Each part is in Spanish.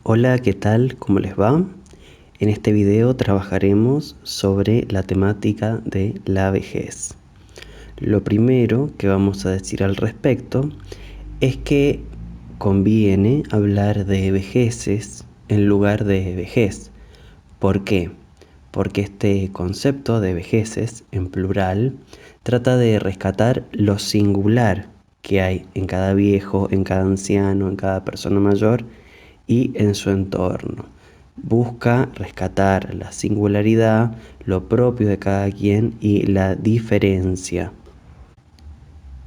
Hola, ¿qué tal? ¿Cómo les va? En este video trabajaremos sobre la temática de la vejez. Lo primero que vamos a decir al respecto es que conviene hablar de vejeces en lugar de vejez. ¿Por qué? Porque este concepto de vejeces en plural trata de rescatar lo singular que hay en cada viejo, en cada anciano, en cada persona mayor y en su entorno. Busca rescatar la singularidad, lo propio de cada quien y la diferencia.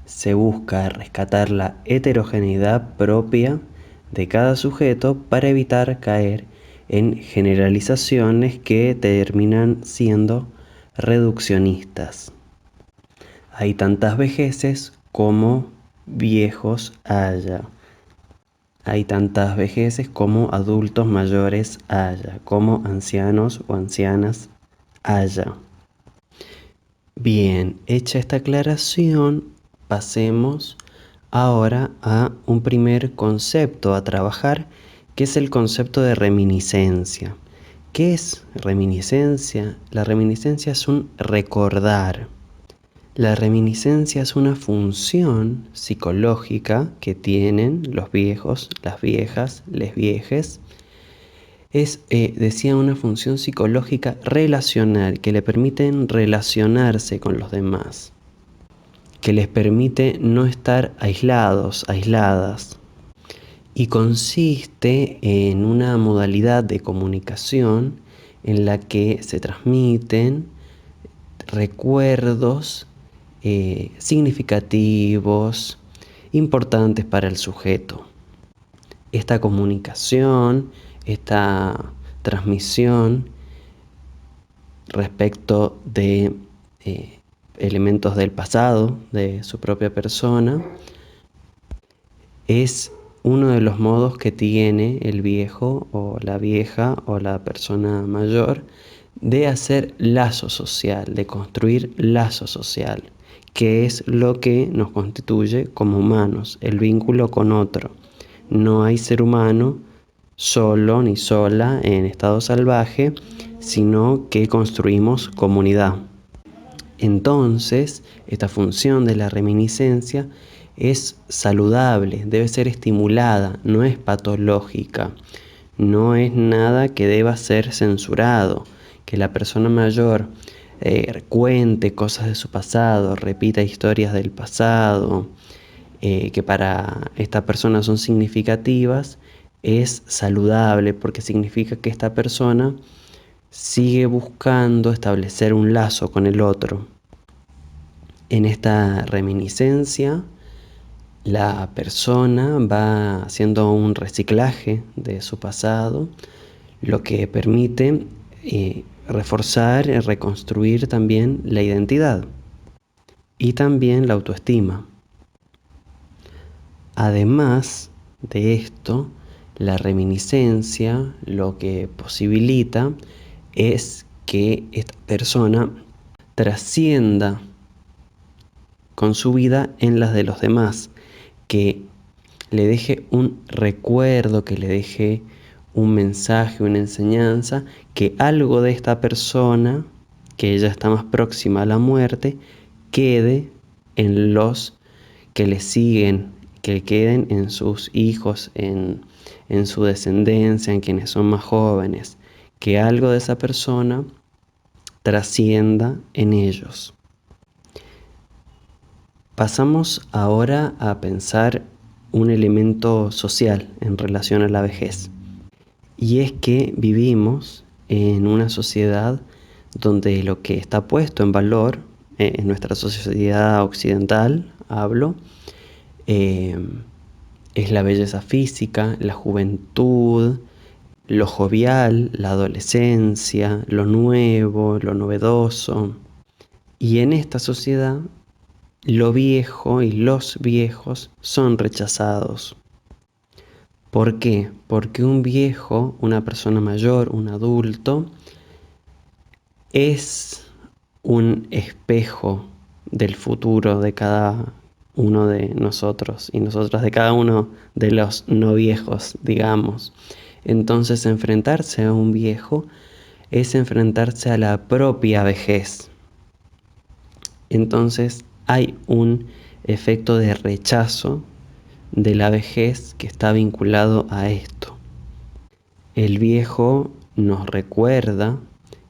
Se busca rescatar la heterogeneidad propia de cada sujeto para evitar caer en generalizaciones que terminan siendo reduccionistas. Hay tantas vejeces como viejos haya. Hay tantas vejeces como adultos mayores haya, como ancianos o ancianas haya. Bien, hecha esta aclaración, pasemos ahora a un primer concepto a trabajar, que es el concepto de reminiscencia. ¿Qué es reminiscencia? La reminiscencia es un recordar. La reminiscencia es una función psicológica que tienen los viejos, las viejas, les viejes. Decía, una función psicológica relacional que le permiten relacionarse con los demás, que les permite no estar aislados, aisladas. Y consiste en una modalidad de comunicación en la que se transmiten recuerdos significativos, importantes para el sujeto. Esta comunicación, esta transmisión respecto de elementos del pasado de su propia persona es uno de los modos que tiene el viejo o la vieja o la persona mayor de hacer lazo social, de construir lazo social, que es lo que nos constituye como humanos, el vínculo con otro. No hay ser humano solo ni sola en estado salvaje, sino que construimos comunidad. Entonces, esta función de la reminiscencia es saludable, debe ser estimulada, no es patológica, no es nada que deba ser censurado. Que la persona mayor cuente cosas de su pasado, repita historias del pasado, que para esta persona son significativas, es saludable porque significa que esta persona sigue buscando establecer un lazo con el otro. En esta reminiscencia, la persona va haciendo un reciclaje de su pasado, lo que permite reforzar y reconstruir también la identidad y también la autoestima. Además de esto, la reminiscencia lo que posibilita es que esta persona trascienda con su vida en las de los demás, que le deje un recuerdo, que le deje un mensaje, una enseñanza, que algo de esta persona, que ella está más próxima a la muerte, quede en los que le siguen, que queden en sus hijos, en su descendencia, en quienes son más jóvenes, que algo de esa persona trascienda en ellos. Pasamos ahora a pensar un elemento social en relación a la vejez. Y es que vivimos en una sociedad donde lo que está puesto en valor, en nuestra sociedad occidental, hablo, es la belleza física, la juventud, lo jovial, la adolescencia, lo nuevo, lo novedoso. Y en esta sociedad, lo viejo y los viejos son rechazados. ¿Por qué? Porque un viejo, una persona mayor, un adulto, es un espejo del futuro de cada uno de nosotros y nosotras, de cada uno de los no viejos, digamos. Entonces, enfrentarse a un viejo es enfrentarse a la propia vejez. Entonces, hay un efecto de rechazo de la vejez que está vinculado a esto. El viejo nos recuerda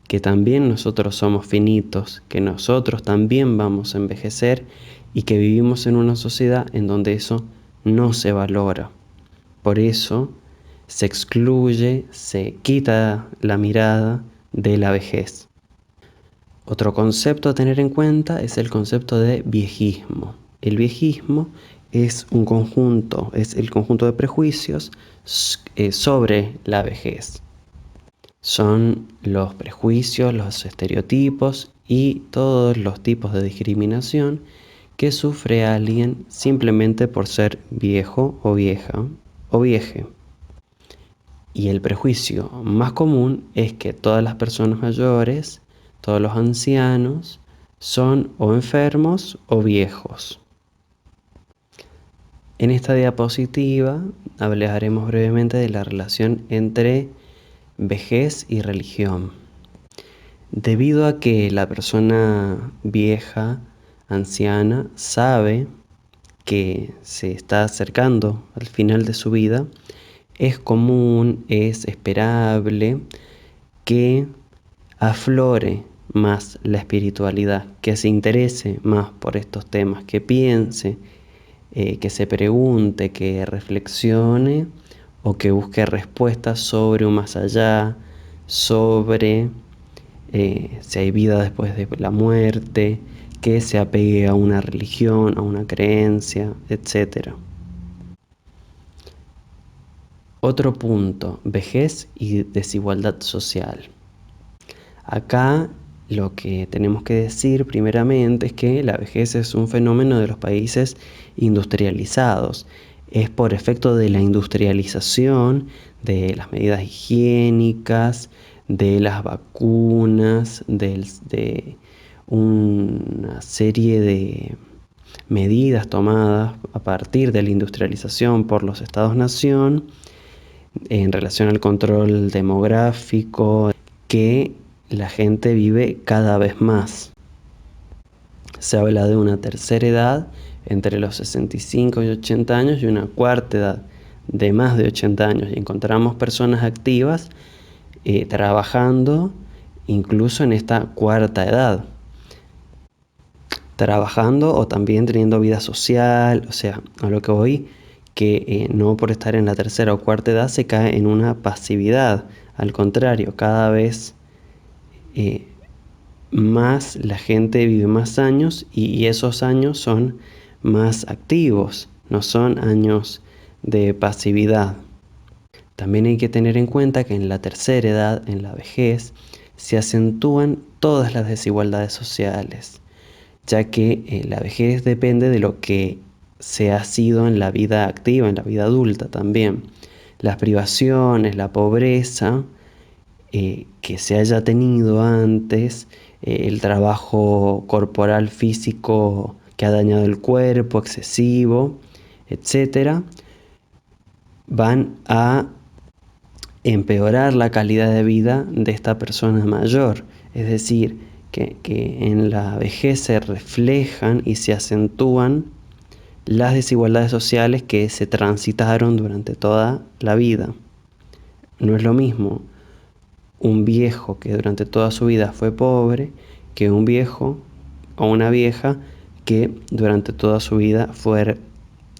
que también nosotros somos finitos, que nosotros también vamos a envejecer y que vivimos en una sociedad en donde eso no se valora. Por eso se excluye, se quita la mirada de la vejez. Otro concepto a tener en cuenta es el concepto de viejismo. El viejismo es el conjunto de prejuicios sobre la vejez. Son los prejuicios, los estereotipos y todos los tipos de discriminación que sufre alguien simplemente por ser viejo o vieja o vieje. Y el prejuicio más común es que todas las personas mayores, todos los ancianos, son o enfermos o viejos. En esta diapositiva hablaremos brevemente de la relación entre vejez y religión. Debido a que la persona vieja, anciana, sabe que se está acercando al final de su vida, es común, es esperable que aflore más la espiritualidad, que se interese más por estos temas, que piense, que se pregunte, que reflexione o que busque respuestas sobre un más allá, sobre si hay vida después de la muerte, que se apegue a una religión, a una creencia, etc. Otro punto, vejez y desigualdad social. Acá lo que tenemos que decir primeramente es que la vejez es un fenómeno de los países industrializados. Es por efecto de la industrialización, de las medidas higiénicas, de las vacunas, de una serie de medidas tomadas a partir de la industrialización por los Estados-nación en relación al control demográfico, que la gente vive cada vez más. Se habla de una tercera edad entre los 65 y 80 años y una cuarta edad de más de 80 años. Y encontramos personas activas trabajando incluso en esta cuarta edad. Trabajando o también teniendo vida social, o sea, a lo que voy, que no por estar en la tercera o cuarta edad se cae en una pasividad. Al contrario, cada vez más la gente vive más años y esos años son más activos, no son años de pasividad. También hay que tener en cuenta que en la tercera edad, en la vejez, se acentúan todas las desigualdades sociales, ya que la vejez depende de lo que se ha sido en la vida activa, en la vida adulta también. Las privaciones, la pobreza que se haya tenido antes, el trabajo corporal físico que ha dañado el cuerpo, excesivo, etc., van a empeorar la calidad de vida de esta persona mayor. Es decir, que en la vejez se reflejan y se acentúan las desigualdades sociales que se transitaron durante toda la vida. No es lo mismo un viejo que durante toda su vida fue pobre que un viejo o una vieja que durante toda su vida fue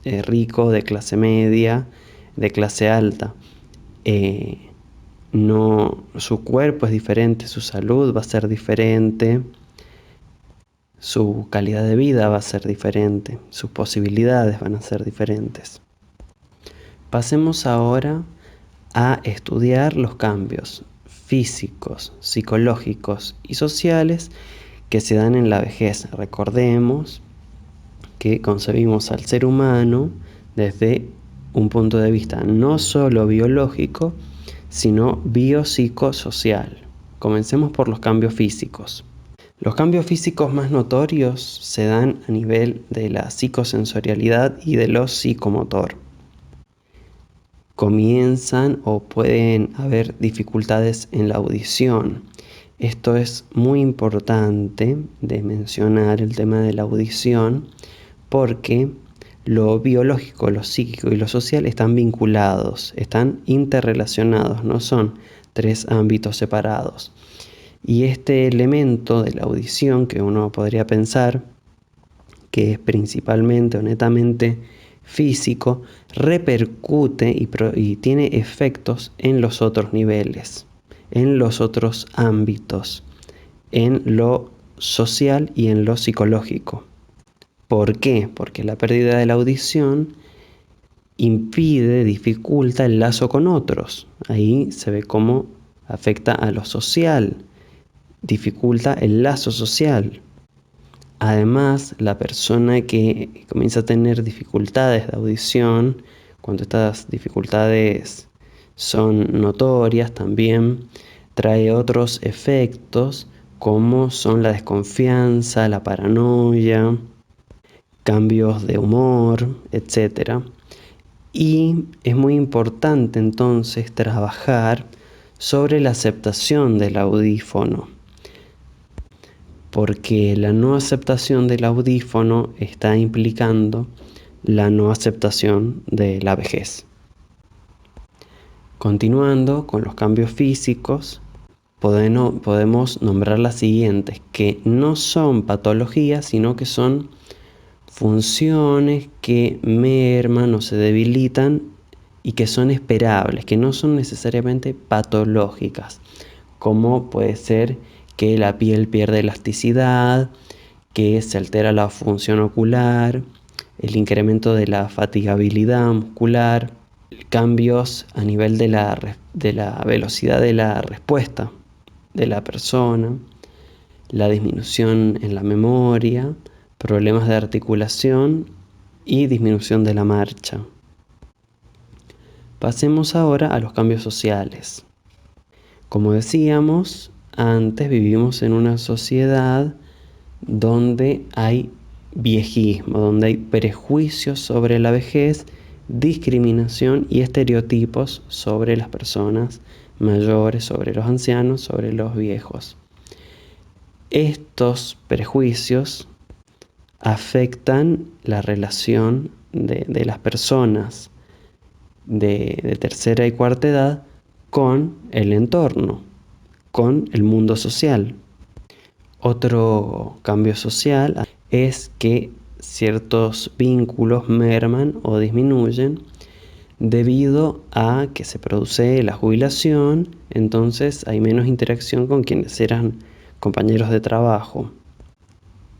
rico, de clase media, de clase alta. No, su cuerpo es diferente, su salud va a ser diferente, su calidad de vida va a ser diferente, sus posibilidades van a ser diferentes. Pasemos ahora a estudiar los cambios físicos, psicológicos y sociales que se dan en la vejez. Recordemos que concebimos al ser humano desde un punto de vista no solo biológico, sino biopsicosocial. Comencemos por los cambios físicos. Los cambios físicos más notorios se dan a nivel de la psicosensorialidad y de lo psicomotor. comienzan o pueden haber dificultades en la audición. Esto es muy importante de mencionar, el tema de la audición, porque lo biológico, lo psíquico y lo social están vinculados, están interrelacionados, no son tres ámbitos separados. Y este elemento de la audición, que uno podría pensar que es principalmente o netamente físico, repercute y tiene efectos en los otros niveles, en los otros ámbitos, en lo social y en lo psicológico. ¿Por qué? Porque la pérdida de la audición impide, dificulta el lazo con otros. Ahí se ve cómo afecta a lo social, dificulta el lazo social. Además, la persona que comienza a tener dificultades de audición, cuando estas dificultades son notorias, también trae otros efectos como son la desconfianza, la paranoia, cambios de humor, etc. Y es muy importante entonces trabajar sobre la aceptación del audífono, porque la no aceptación del audífono está implicando la no aceptación de la vejez. Continuando con los cambios físicos, podemos nombrar las siguientes, que no son patologías, sino que son funciones que merman o se debilitan y que son esperables, que no son necesariamente patológicas, como puede ser que la piel pierde elasticidad, que se altera la función ocular, el incremento de la fatigabilidad muscular, cambios a nivel de la velocidad de la respuesta de la persona, la disminución en la memoria, problemas de articulación y disminución de la marcha. Pasemos ahora a los cambios sociales. Como decíamos, antes vivimos en una sociedad donde hay viejismo, donde hay prejuicios sobre la vejez, discriminación y estereotipos sobre las personas mayores, sobre los ancianos, sobre los viejos. Estos prejuicios afectan la relación de las personas de tercera y cuarta edad con el entorno, con el mundo social. Otro cambio social es que ciertos vínculos merman o disminuyen debido a que se produce la jubilación, entonces hay menos interacción con quienes eran compañeros de trabajo.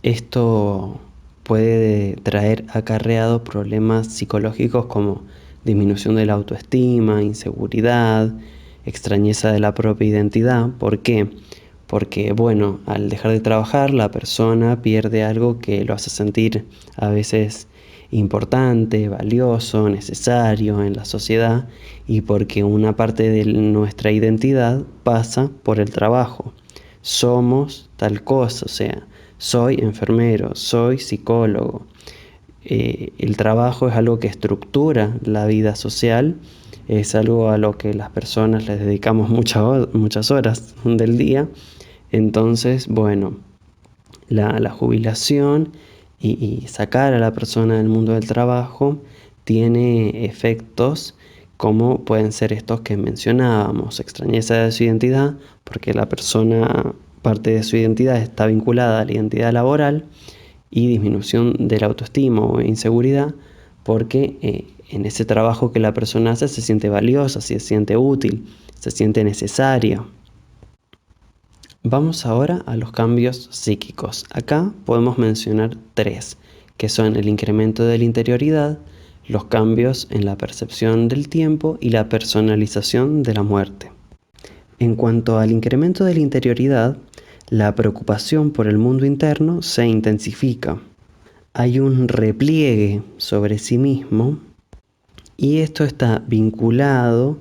Esto puede traer acarreado problemas psicológicos como disminución de la autoestima, inseguridad, extrañeza de la propia identidad. ¿Por qué? Porque, bueno, al dejar de trabajar, la persona pierde algo que lo hace sentir a veces importante, valioso, necesario en la sociedad, y porque una parte de nuestra identidad pasa por el trabajo. Somos tal cosa, o sea, soy enfermero, soy psicólogo. El trabajo es algo que estructura la vida social, es algo a lo que las personas les dedicamos muchas horas del día. Entonces, bueno, la jubilación y sacar a la persona del mundo del trabajo tiene efectos como pueden ser estos que mencionábamos: extrañeza de su identidad, porque la persona, parte de su identidad está vinculada a la identidad laboral, y disminución de la autoestima o inseguridad, porque en ese trabajo que la persona hace se siente valiosa, se siente útil, se siente necesaria. Vamos ahora a los cambios psíquicos. Acá podemos mencionar tres, que son el incremento de la interioridad, los cambios en la percepción del tiempo y la personalización de la muerte. En cuanto al incremento de la interioridad, la preocupación por el mundo interno se intensifica. Hay un repliegue sobre sí mismo y esto está vinculado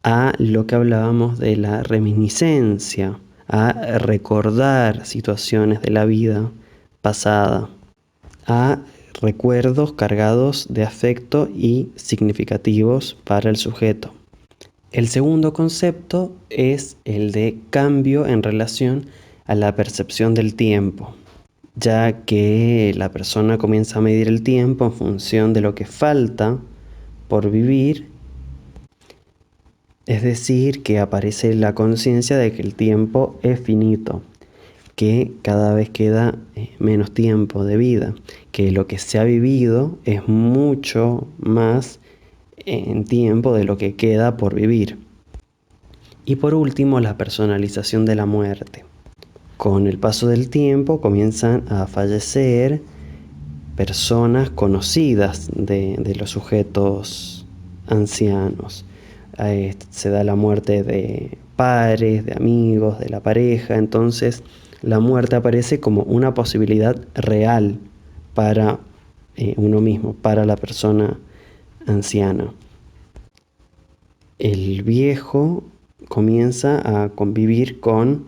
a lo que hablábamos de la reminiscencia, a recordar situaciones de la vida pasada, a recuerdos cargados de afecto y significativos para el sujeto. El segundo concepto es el de cambio en relación a la percepción del tiempo, ya que la persona comienza a medir el tiempo en función de lo que falta por vivir, es decir, que aparece la conciencia de que el tiempo es finito, que cada vez queda menos tiempo de vida, que lo que se ha vivido es mucho más en tiempo de lo que queda por vivir. Y por último, la personalización de la muerte. Con el paso del tiempo comienzan a fallecer personas conocidas de los sujetos ancianos. Se da la muerte de padres, de amigos, de la pareja. Entonces la muerte aparece como una posibilidad real para uno mismo, para la persona anciana. El viejo comienza a convivir con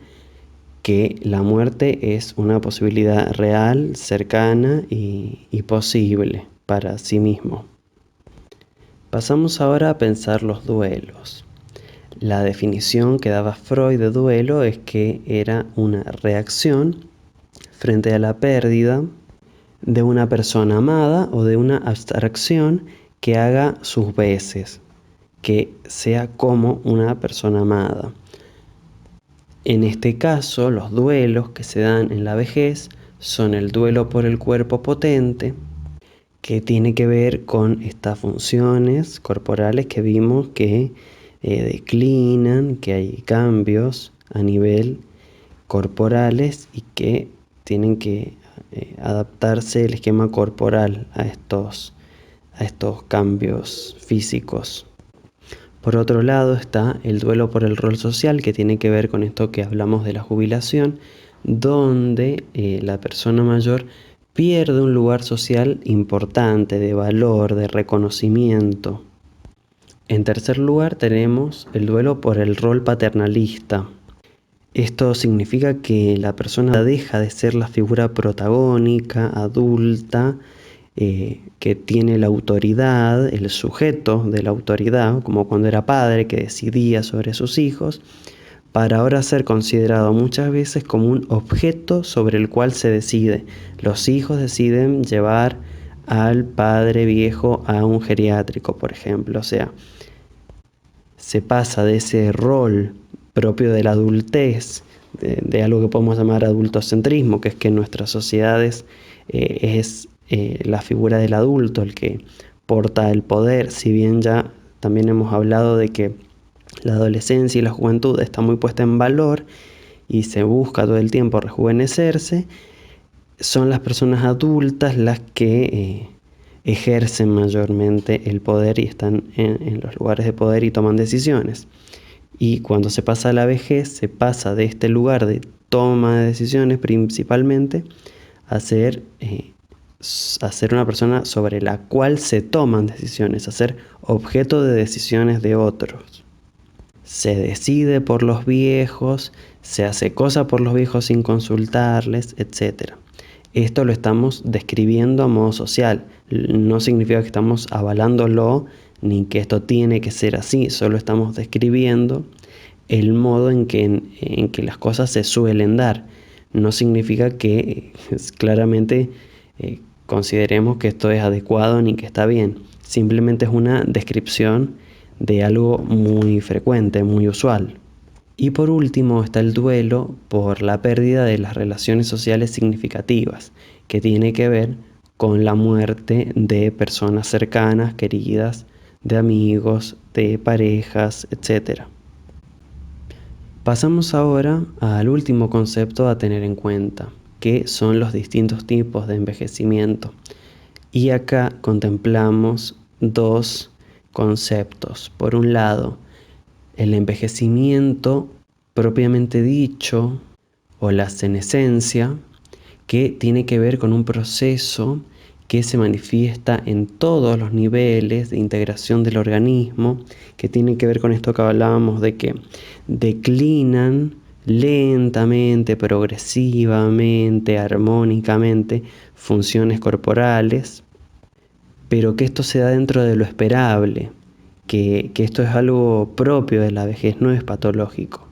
que la muerte es una posibilidad real, cercana y posible para sí mismo. Pasamos ahora a pensar los duelos. La definición que daba Freud de duelo es que era una reacción frente a la pérdida de una persona amada o de una abstracción que haga sus veces, que sea como una persona amada. En este caso, los duelos que se dan en la vejez son el duelo por el cuerpo potente, que tiene que ver con estas funciones corporales que vimos que declinan, que hay cambios a nivel corporales y que tienen que adaptarse el esquema corporal a estos cambios físicos. Por otro lado está el duelo por el rol social, que tiene que ver con esto que hablamos de la jubilación, donde la persona mayor pierde un lugar social importante, de valor, de reconocimiento. En tercer lugar tenemos el duelo por el rol paternalista. Esto significa que la persona deja de ser la figura protagónica, adulta, que tiene la autoridad, el sujeto de la autoridad, como cuando era padre que decidía sobre sus hijos, para ahora ser considerado muchas veces como un objeto sobre el cual se decide. Los hijos deciden llevar al padre viejo a un geriátrico, por ejemplo. O sea, se pasa de ese rol propio de la adultez, de algo que podemos llamar adultocentrismo, que es que en nuestras sociedades es la figura del adulto el que porta el poder, si bien ya también hemos hablado de que la adolescencia y la juventud está muy puesta en valor y se busca todo el tiempo rejuvenecerse, son las personas adultas las que ejercen mayormente el poder y están en los lugares de poder y toman decisiones. Y cuando se pasa a la vejez, se pasa de este lugar de toma de decisiones principalmente a ser una persona sobre la cual se toman decisiones, a ser objeto de decisiones de otros. Se decide por los viejos, se hace cosa por los viejos sin consultarles, etc. Esto lo estamos describiendo a modo social. No significa que estamos avalándolo ni que esto tiene que ser así, solo estamos describiendo el modo en que las cosas se suelen dar. No significa que claramente consideremos que esto es adecuado ni que está bien. Simplemente es una descripción de algo muy frecuente, muy usual. Y por último está el duelo por la pérdida de las relaciones sociales significativas, que tiene que ver con la muerte de personas cercanas, queridas, de amigos, de parejas, etc. Pasamos ahora al último concepto a tener en cuenta, que son los distintos tipos de envejecimiento. Y acá contemplamos dos conceptos. Por un lado, el envejecimiento propiamente dicho o la senescencia, que tiene que ver con un proceso que se manifiesta en todos los niveles de integración del organismo, que tiene que ver con esto que hablábamos de que declinan lentamente, progresivamente, armónicamente funciones corporales, pero que esto se da dentro de lo esperable, que esto es algo propio de la vejez, no es patológico.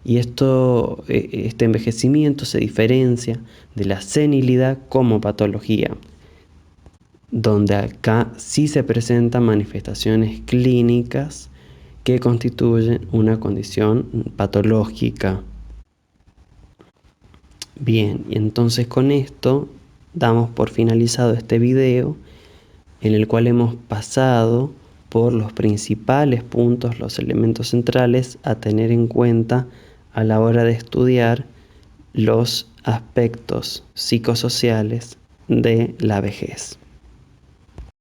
Y este envejecimiento se diferencia de la senilidad como patología, donde acá sí se presentan manifestaciones clínicas que constituyen una condición patológica. Bien, y entonces con esto damos por finalizado este video, en el cual hemos pasado por los principales puntos, los elementos centrales a tener en cuenta a la hora de estudiar los aspectos psicosociales de la vejez.